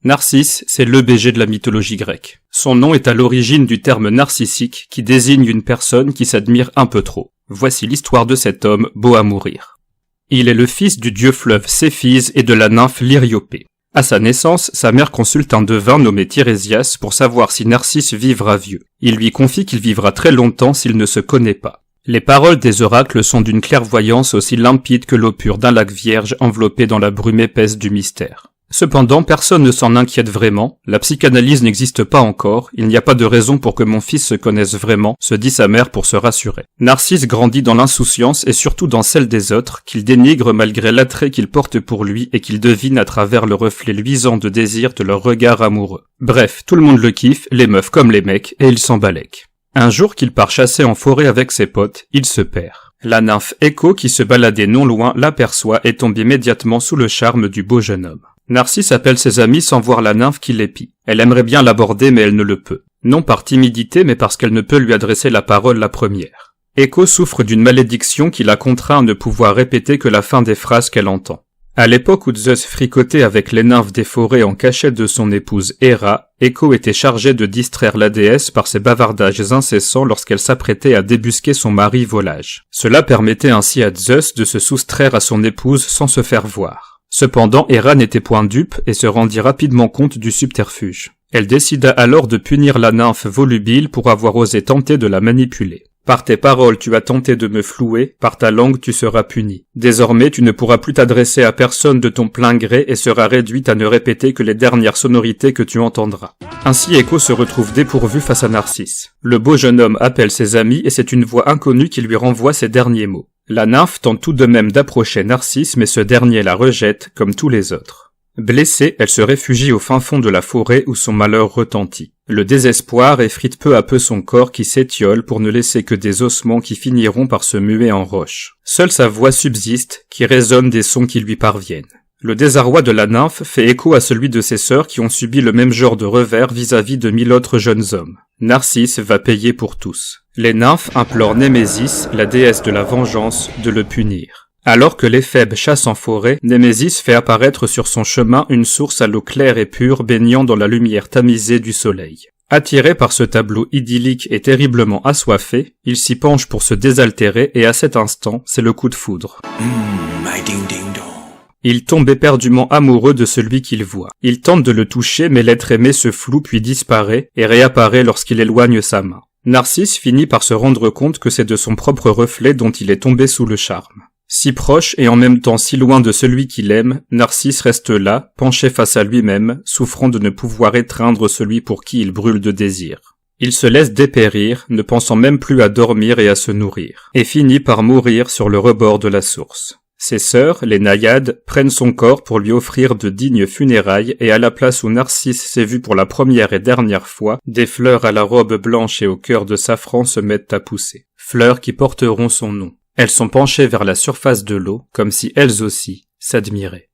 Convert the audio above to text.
Narcisse, c'est l'EBG de la mythologie grecque. Son nom est à l'origine du terme narcissique qui désigne une personne qui s'admire un peu trop. Voici l'histoire de cet homme beau à mourir. Il est le fils du dieu fleuve Céphise et de la nymphe Lyriopée. À sa naissance, sa mère consulte un devin nommé Tirésias pour savoir si Narcisse vivra vieux. Il lui confie qu'il vivra très longtemps s'il ne se connaît pas. Les paroles des oracles sont d'une clairvoyance aussi limpide que l'eau pure d'un lac vierge enveloppé dans la brume épaisse du mystère. Cependant, personne ne s'en inquiète vraiment, la psychanalyse n'existe pas encore, il n'y a pas de raison pour que mon fils se connaisse vraiment, se dit sa mère pour se rassurer. Narcisse grandit dans l'insouciance et surtout dans celle des autres, qu'il dénigre malgré l'attrait qu'il porte pour lui et qu'il devine à travers le reflet luisant de désir de leur regard amoureux. Bref, tout le monde le kiffe, les meufs comme les mecs, et il s'en balèque. Un jour qu'il part chasser en forêt avec ses potes, il se perd. La nymphe Écho qui se baladait non loin l'aperçoit et tombe immédiatement sous le charme du beau jeune homme. Narcisse appelle ses amis sans voir la nymphe qui l'épie. Elle aimerait bien l'aborder mais elle ne le peut. Non par timidité mais parce qu'elle ne peut lui adresser la parole la première. Écho souffre d'une malédiction qui la contraint à ne pouvoir répéter que la fin des phrases qu'elle entend. À l'époque où Zeus fricotait avec les nymphes des forêts en cachette de son épouse Héra, Écho était chargée de distraire la déesse par ses bavardages incessants lorsqu'elle s'apprêtait à débusquer son mari Volage. Cela permettait ainsi à Zeus de se soustraire à son épouse sans se faire voir. Cependant, Héra n'était point dupe et se rendit rapidement compte du subterfuge. Elle décida alors de punir la nymphe volubile pour avoir osé tenter de la manipuler. Par tes paroles tu as tenté de me flouer, par ta langue tu seras puni. Désormais tu ne pourras plus t'adresser à personne de ton plein gré et seras réduite à ne répéter que les dernières sonorités que tu entendras. Ainsi Écho se retrouve dépourvu face à Narcisse. Le beau jeune homme appelle ses amis et c'est une voix inconnue qui lui renvoie ces derniers mots. La nymphe tente tout de même d'approcher Narcisse mais ce dernier la rejette comme tous les autres. Blessée, elle se réfugie au fin fond de la forêt où son malheur retentit. Le désespoir effrite peu à peu son corps qui s'étiole pour ne laisser que des ossements qui finiront par se muer en roche. Seule sa voix subsiste, qui résonne des sons qui lui parviennent. Le désarroi de la nymphe fait écho à celui de ses sœurs qui ont subi le même genre de revers vis-à-vis de 1000 autres jeunes hommes. Narcisse va payer pour tous. Les nymphes implorent Némésis, la déesse de la vengeance, de le punir. Alors que l'éphèbe chasse en forêt, Némésis fait apparaître sur son chemin une source à l'eau claire et pure baignant dans la lumière tamisée du soleil. Attiré par ce tableau idyllique et terriblement assoiffé, il s'y penche pour se désaltérer et à cet instant, c'est le coup de foudre. Il tombe éperdument amoureux de celui qu'il voit. Il tente de le toucher mais l'être aimé se floue puis disparaît et réapparaît lorsqu'il éloigne sa main. Narcisse finit par se rendre compte que c'est de son propre reflet dont il est tombé sous le charme. Si proche et en même temps si loin de celui qu'il aime, Narcisse reste là, penché face à lui-même, souffrant de ne pouvoir étreindre celui pour qui il brûle de désir. Il se laisse dépérir, ne pensant même plus à dormir et à se nourrir, et finit par mourir sur le rebord de la source. Ses sœurs, les naïades, prennent son corps pour lui offrir de dignes funérailles et à la place où Narcisse s'est vu pour la première et dernière fois, des fleurs à la robe blanche et au cœur de safran se mettent à pousser. Fleurs qui porteront son nom. Elles sont penchées vers la surface de l'eau, comme si elles aussi s'admiraient.